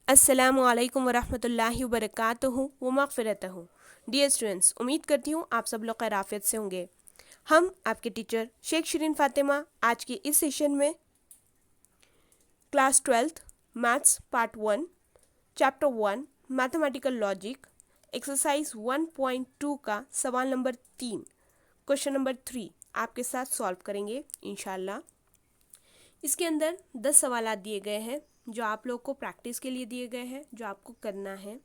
अस्सलामुअलैकुम वरहमतुल्लाहि वबरकातुहू व मग़फ़िरतहू। डियर स्टूडेंट्स, उम्मीद करती हूँ आप सब लोग खैरियत से होंगे। हम आपके टीचर शेख शिरीन फ़ातिमा आज की इस सेशन में class 12th maths part 1 chapter 1 mathematical logic exercise 1.2 का सवाल नंबर 3 क्वेश्चन नंबर 3 आपके साथ सॉल्व करेंगे इंशाल्लाह। इसके अंदर 10 सवाल दिए गए हैं जो आप लोग को प्रैक्टिस के लिए दिए गए हैं, जो आपको करना है।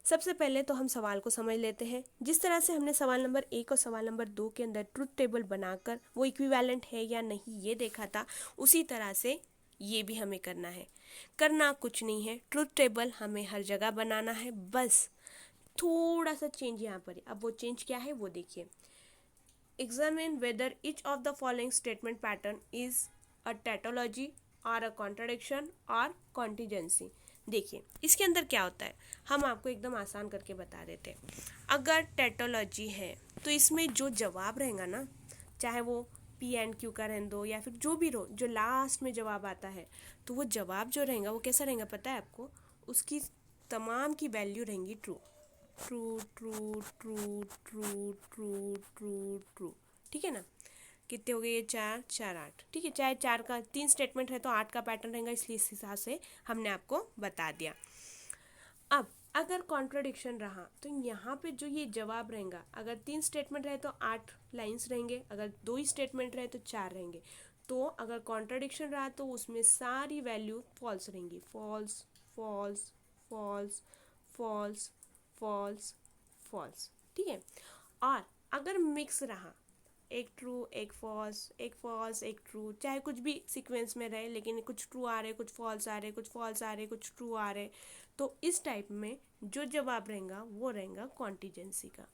सबसे पहले तो हम सवाल को समझ लेते हैं। जिस तरह से हमने सवाल नंबर 1 और सवाल नंबर 2 के अंदर ट्रुथ टेबल बनाकर वो इक्विवेलेंट है या नहीं ये देखा था, उसी तरह से ये भी हमें करना है। करना कुछ नहीं है, ट्रुथ टेबल हमें हर जगह बनाना है, बस थोड़ा सा चेंज यहाँ पर है। अब वो चेंज क्या है वो देखिए। Examine whether each of the following statement pattern is a tautology or a contradiction or contingency। देखिए इसके अंदर क्या होता है, हम आपको एकदम आसान करके बता देते हैं। अगर टैटोलॉजी है तो इसमें जो जवाब रहेगा ना, चाहे वो पी एंड क्यू का रहने दो या फिर जो भी रो, जो लास्ट में जवाब आता है तो वो जवाब जो रहेगा वो कैसा रहेगा पता है आपको? उसकी तमाम की वैल्यू रहेंगी true true true true true true true true. ठीक है ना? कितने हो गए ये? 4 4 8। ठीक है, चाहे 4 का 3 स्टेटमेंट है तो 8 का पैटर्न रहेगा, इसलिए इस हिसाब से हमने आपको बता दिया। अब अगर कॉन्ट्रडिक्शन रहा तो यहाँ पे जो ये जवाब रहेगा, अगर 3 स्टेटमेंट रहे तो 8 लाइंस रहेंगे, अगर 2 ही स्टेटमेंट रहे तो 4 रहेंगे। तो अगर कॉन्ट्रडिक्शन रहा तो उसमें सारी वैल्यू फॉल्स रहेंगी। False false false false false false. ठीक है। और अगर मिक्स रहा, एक ट्रू एक फॉल्स एक ट्रू, चाहे कुछ भी सीक्वेंस में रहे लेकिन कुछ ट्रू आ रहे, कुछ फॉल्स आ रहे, कुछ फॉल्स आ रहे, कुछ ट्रू आ रहे, तो इस टाइप में जो जवाब रहेगा वो रहेगा कॉन्टिजेंसी का।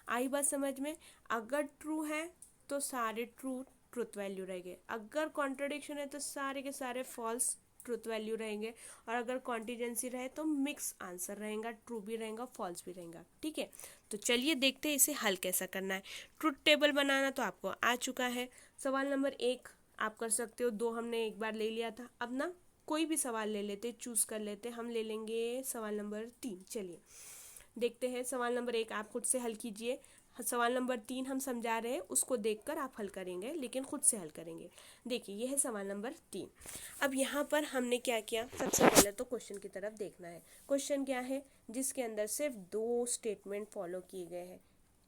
आई बात समझ में? अगर ट्रू है तो सारे ट्रू ट्रुथ वैल्यू रहेंगे, अगर कॉन्ट्रडिक्शन है तो सारे के सारे फॉल्स ट्रुथ वैल्यू रहेंगे, और अगर कॉन्टिजेंसी रहे तो मिक्स आंसर रहेगा, ट्रू भी रहेगा फॉल्स भी रहेगा। ठीक है, तो चलिए देखते हैं इसे हल कैसा करना है। ट्रुथ टेबल बनाना तो आपको आ चुका है। सवाल नंबर 1 आप कर सकते हो, 2 हमने एक बार ले लिया था। अब ना कोई भी सवाल ले लेते, चूज कर लेते। हम ले लेंगे सवाल नंबर 3। चलिए देखते हैं। सवाल नंबर 1 आप खुद से हल कीजिए। सवाल नंबर 3 हम समझा रहे हैं, उसको देखकर आप हल करेंगे, लेकिन खुद से हल करेंगे। देखिए ये है सवाल नंबर 3। अब यहाँ पर हमने क्या किया, सबसे पहले तो क्वेश्चन की तरफ देखना है। क्वेश्चन क्या है जिसके अंदर सिर्फ 2 स्टेटमेंट फॉलो किए गए हैं।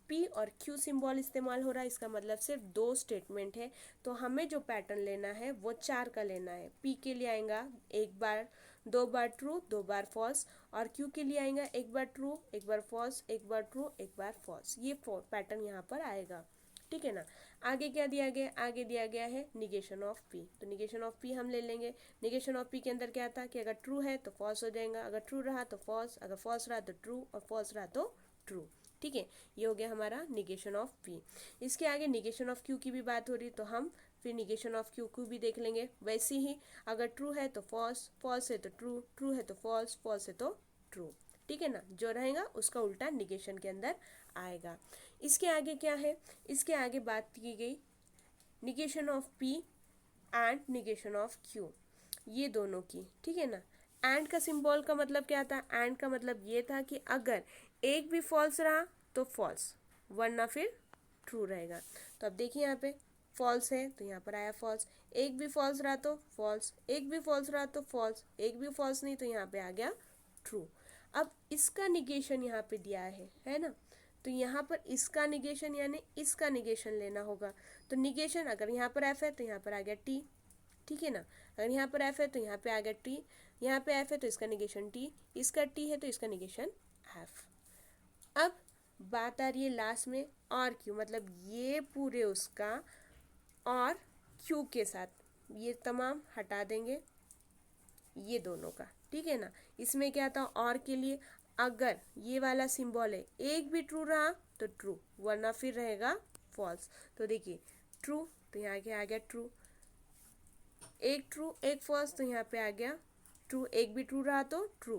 पी और क्यू सिंबल इस्तेमाल हो रहा है, इसका मतलब सिर्फ 2 स्टेटमेंट है। तो हमें जो पैटर्न लेना है वो 4 का लेना है। पी के लिए आएगा एक बार 2 बार ट्रू 2 बार फॉल्स, और क्यू के लिए आएगा एक बार ट्रू एक बार फॉल्स एक बार ट्रू एक बार फॉल्स। ये पैटर्न यहाँ पर आएगा। ठीक है ना? आगे क्या दिया गया? आगे दिया गया है निगेशन ऑफ पी। तो निगेशन ऑफ पी हम ले लेंगे। निगेशन ऑफ पी के अंदर क्या था कि अगर ट्रू है तो फॉल्स हो जाएगा, अगर ट्रू रहा तो फॉल्स, अगर फॉल्स रहा तो ट्रू, और फॉल्स रहा तो ट्रू। ठीक है, ये हो गया हमारा निगेशन ऑफ पी। इसके आगे निगेशन ऑफ क्यू की भी बात हो रही, तो हम फिर निगेशन ऑफ क्यू को भी देख लेंगे। वैसे ही अगर ट्रू है तो फॉल्स, फॉल्स है तो ट्रू, ट्रू है तो फॉल्स, फॉल्स है तो ट्रू। ठीक है ना? जो रहेगा उसका उल्टा निगेशन के अंदर आएगा। इसके आगे क्या है? इसके आगे बात की गई negation of P and negation of Q, ये दोनों की। ठीक है ना? एंड का सिंबल का मतलब क्या था? एंड का मतलब ये था कि अगर एक भी फॉल्स रहा तो फॉल्स, वरना फिर ट्रू रहेगा। तो अब देखिए यहाँ पे फॉल्स है तो यहाँ पर आया फॉल्स, एक भी फॉल्स रहा तो फॉल्स, एक भी फॉल्स रहा तो फॉल्स, एक भी फॉल्स नहीं तो यहाँ पे आ गया ट्रू। अब इसका निगेशन यहाँ पे दिया है ना? तो यहाँ पर इसका निगेशन यानी इसका निगेशन लेना होगा। तो निगेशन अगर यहाँ पर एफ है तो यहाँ पर आ गया टी। ठीक है ना? अगर यहाँ पर एफ है तो यहाँ पे आ गया टी, यहाँ पे एफ है तो इसका निगेशन टी, इसका टी है तो इसका निगेशन एफ। अब बात आ रही है लास्ट में और क्यू, मतलब ये पूरे उसका और क्यू के साथ ये तमाम हटा देंगे, ये दोनों का। ठीक है ना? इसमें क्या था? और के लिए अगर ये वाला सिंबल है एक भी ट्रू रहा तो ट्रू, वरना फिर रहेगा फॉल्स। तो देखिए ट्रू तो यहाँ के आ गया ट्रू, एक ट्रू एक फॉल्स तो यहाँ पे आ गया ट्रू, एक भी ट्रू रहा तो ट्रू,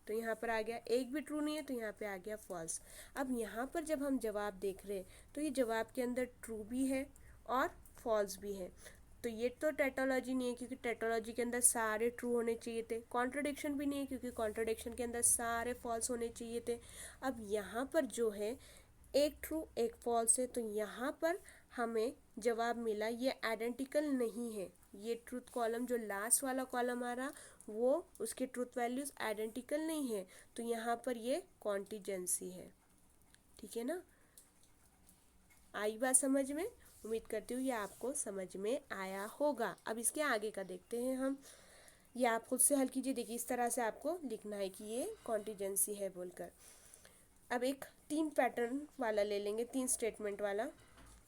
तो यहाँ पर आ गया, एक भी ट्रू नहीं है तो यहाँ पे आ गया फॉल्स। अब यहाँ पर जब हम जवाब देख रहे हैं तो ये जवाब के अंदर ट्रू भी है और फॉल्स भी है। तो ये तो टैटोलॉजी नहीं है क्योंकि टैटोलॉजी के अंदर सारे ट्रू होने चाहिए थे। कॉन्ट्रडिक्शन भी नहीं है क्योंकि कॉन्ट्रडिक्शन के अंदर सारे फॉल्स होने चाहिए थे। अब यहाँ पर जो है एक ट्रू एक फॉल्स है, तो यहाँ पर हमें जवाब मिला ये आइडेंटिकल नहीं है। ये ट्रूथ कॉलम जो लास्ट वाला कॉलम आ रहा वो उसके ट्रूथ वैल्यूज आइडेंटिकल नहीं है, तो यहाँ पर ये कॉन्टिजेंसी है। ठीक है ना, आई बात समझ में? उम्मीद करती हूँ ये आपको समझ में आया होगा। अब इसके आगे का देखते हैं हम। ये आप खुद से हल कीजिए। देखिए इस तरह से आपको लिखना है कि ये कॉन्टिजेंसी है बोलकर। अब एक 3 पैटर्न वाला ले लेंगे, 3 स्टेटमेंट वाला।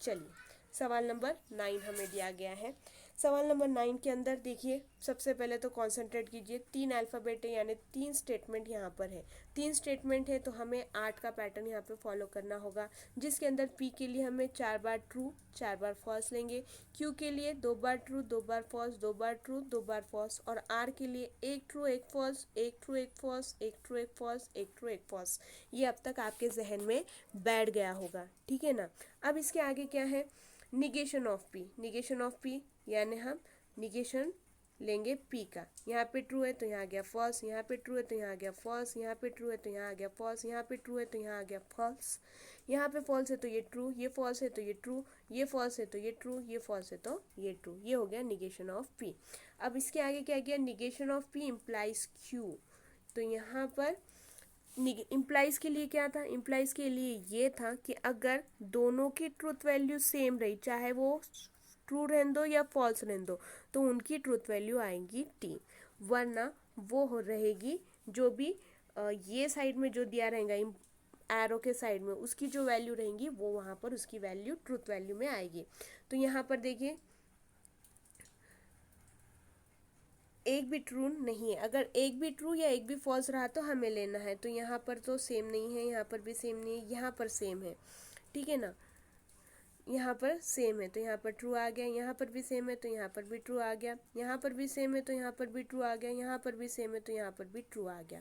चलिए सवाल नंबर 9 हमें दिया गया है। सवाल नंबर 9 के अंदर देखिए सबसे पहले तो कॉन्सेंट्रेट कीजिए। 3 अल्फ़ाबेट है यानी 3 स्टेटमेंट यहाँ पर है। 3 स्टेटमेंट है तो हमें 8 का पैटर्न यहाँ पे फॉलो करना होगा, जिसके अंदर पी के लिए हमें 4 बार ट्रू 4 बार फॉल्स लेंगे, क्यू के लिए 2 बार ट्रू 2 बार फॉल्स 2 बार ट्रू 2 बार फॉल्स, और आर के लिए 1 true 1 false 1 true 1 false 1 true 1 false 1 true 1 false. ये अब तक आपके जहन में बैठ गया होगा। ठीक है ना। अब इसके आगे क्या है, negation of P. Negation of P यानी हम निगेशन लेंगे पी का। यहाँ पे ट्रू है तो यहाँ आ गया फॉल्स, यहाँ पे ट्रू है तो यहाँ आ गया फॉल्स, यहाँ पे ट्रू है तो यहाँ आ गया फॉल्स, यहाँ पे ट्रू है तो यहाँ आ गया फॉल्स, यहाँ पे फॉल्स है तो ये ट्रू, ये फॉल्स है तो ये ट्रू, ये फॉल्स है तो ये ट्रू, ये फॉल्स है तो ये ट्रू। ये हो गया निगेशन ऑफ पी। अब इसके आगे क्या गया, negation of P implies Q. तो यहाँ पर इम्प्लाइज के लिए क्या था, इम्प्लाइज के लिए ये था कि अगर दोनों की ट्रूथ वैल्यू सेम रही, चाहे वो ट्रू रहने दो या फॉल्स रहने दो, तो उनकी ट्रूथ वैल्यू आएगी टी, वरना वो हो रहेगी जो भी ये साइड में जो दिया रहेगा एरो के साइड में उसकी जो वैल्यू रहेंगी वो वहाँ पर उसकी वैल्यू ट्रूथ वैल्यू में आएगी। तो यहाँ पर देखिए एक भी ट्रू नहीं है। अगर एक भी ट्रू या एक भी फॉल्स रहा तो हमें लेना है। तो यहाँ पर तो सेम नहीं है, यहाँ पर भी सेम नहीं है, यहाँ पर सेम है। ठीक है ना, यहाँ पर सेम है तो यहाँ पर ट्रू आ गया, यहाँ पर भी सेम है तो यहाँ पर भी ट्रू आ गया, यहाँ पर भी सेम है तो यहाँ पर भी ट्रू आ गया, यहाँ पर भी सेम है तो यहाँ पर भी ट्रू आ गया।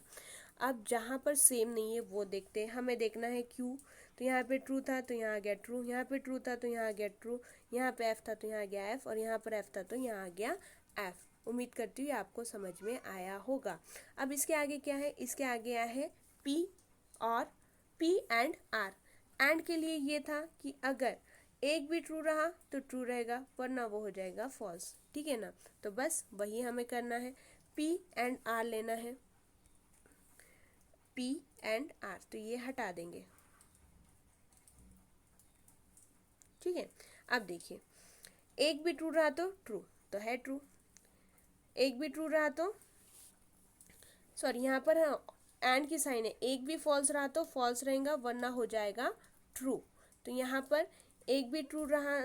अब जहाँ पर सेम नहीं है वो देखते हैं। हमें देखना है क्यू। तो यहाँ पे ट्रू था तो यहाँ आ गया ट्रू, यहाँ पे ट्रू था तो यहाँ आ गया ट्रू, यहाँ पे एफ था तो यहाँ आ गया एफ, और यहाँ पर एफ था तो यहाँ आ गया एफ। उम्मीद करती हूँ आपको समझ में आया होगा। अब इसके आगे क्या है, इसके आगे आया है पी और पी एंड आर। एंड के लिए ये था कि अगर एक भी ट्रू रहा तो ट्रू रहेगा, वरना वो हो जाएगा फॉल्स। ठीक है ना, तो बस वही हमें करना है, पी एंड आर लेना है, पी एंड आर, तो ये हटा देंगे। ठीक है, अब देखिए एक भी ट्रू रहा तो है ट्रू, एक भी ट्रू रहा तो सॉरी यहाँ पर एंड की साइन है, एक भी फॉल्स रहा तो फॉल्स रहेगा वरना हो जाएगा ट्रू। तो यहाँ पर एक भी ट्रू रहा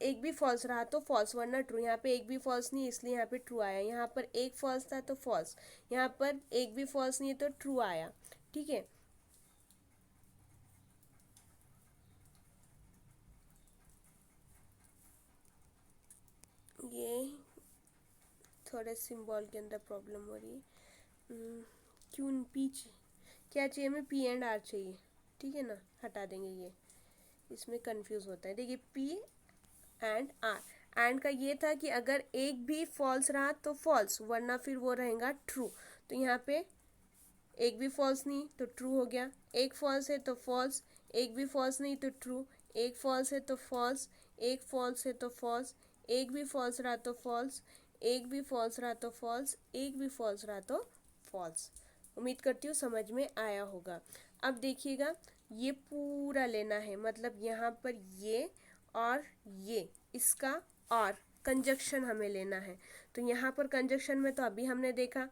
एक भी फॉल्स रहा तो फॉल्स वरना ट्रू। यहाँ पे एक भी फॉल्स नहीं इसलिए यहाँ पे ट्रू आया, यहाँ पर एक फॉल्स था तो फॉल्स, यहाँ पर एक भी फॉल्स नहीं है तो ट्रू आया। ठीक है, ये थोड़े सिंबल के अंदर प्रॉब्लम हो रही है। क्यों पीछे क्या चाहिए हमें, पी एंड आर चाहिए। ठीक है ना, हटा देंगे ये, इसमें कंफ्यूज होता है। देखिए पी एंड आर, एंड का ये था कि अगर एक भी फॉल्स रहा तो फॉल्स वरना फिर वो रहेगा ट्रू। तो यहाँ पे एक भी फॉल्स नहीं तो ट्रू हो गया, एक फॉल्स है तो फॉल्स, एक भी फॉल्स नहीं तो ट्रू, एक फॉल्स है तो फॉल्स, एक फॉल्स है तो फॉल्स, एक भी फॉल्स रहा तो फॉल्स, एक भी फॉल्स रहा तो फॉल्स, एक भी फॉल्स रहा तो फॉल्स। उम्मीद करती हूँ समझ में आया होगा। अब देखिएगा ये पूरा लेना है, मतलब यहाँ पर ये और ये इसका और कंजक्शन हमें लेना है। तो यहाँ पर कंजक्शन में तो अभी हमने देखा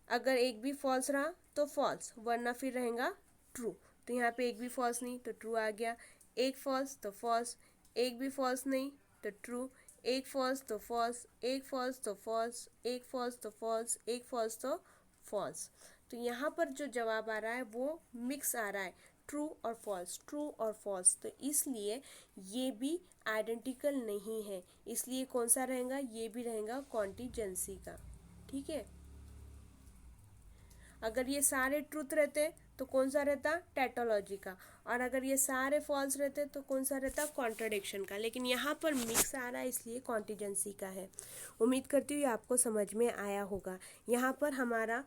अगर एक भी फॉल्स रहा तो फॉल्स वरना फिर रहेगा ट्रू। तो यहाँ पे एक भी फॉल्स नहीं तो ट्रू आ गया, एक फॉल्स तो फॉल्स, एक भी फॉल्स नहीं तो ट्रू, एक फॉल्स तो फॉल्स, एक फॉल्स तो फॉल्स, एक फॉल्स तो फॉल्स, एक फॉल्स तो फॉल्स। तो यहाँ पर जो जवाब आ रहा है वो मिक्स आ रहा है, ट्रू और फॉल्स, ट्रू और फॉल्स। तो इसलिए ये भी आइडेंटिकल नहीं है, इसलिए कौन सा रहेगा, ये भी रहेगा कॉन्टिजेंसी का। ठीक है, अगर ये सारे ट्रूथ रहते तो कौन सा रहता, टैटोलॉजी का, और अगर ये सारे फॉल्स रहते तो कौन सा रहता, कॉन्ट्रडिक्शन का। लेकिन यहाँ पर मिक्स आ रहा है इसलिए कॉन्टिजेंसी का है। उम्मीद करती हूँ आपको समझ में आया होगा। यहाँ पर हमारा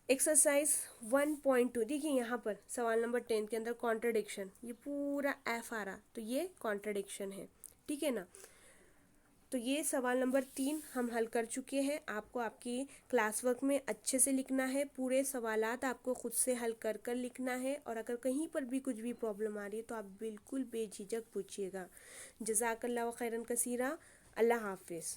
एक्सरसाइज 1.2 देखिए, यहाँ पर सवाल नंबर 10 के अंदर कॉन्ट्रडिक्शन, ये पूरा एफ आ रहा, तो ये कॉन्ट्रडिक्शन है, ठीक है ना। तो ये सवाल नंबर 3 हम हल कर चुके हैं। आपको आपकी क्लास वर्क में अच्छे से लिखना है, पूरे सवालात आपको खुद से हल कर कर लिखना है, और अगर कहीं पर भी कुछ भी प्रॉब्लम आ रही है तो आप बिल्कुल बेझिझक पूछिएगा। जज़ाकल्लाहु खैरन कसीरा। अल्लाह हाफिज़।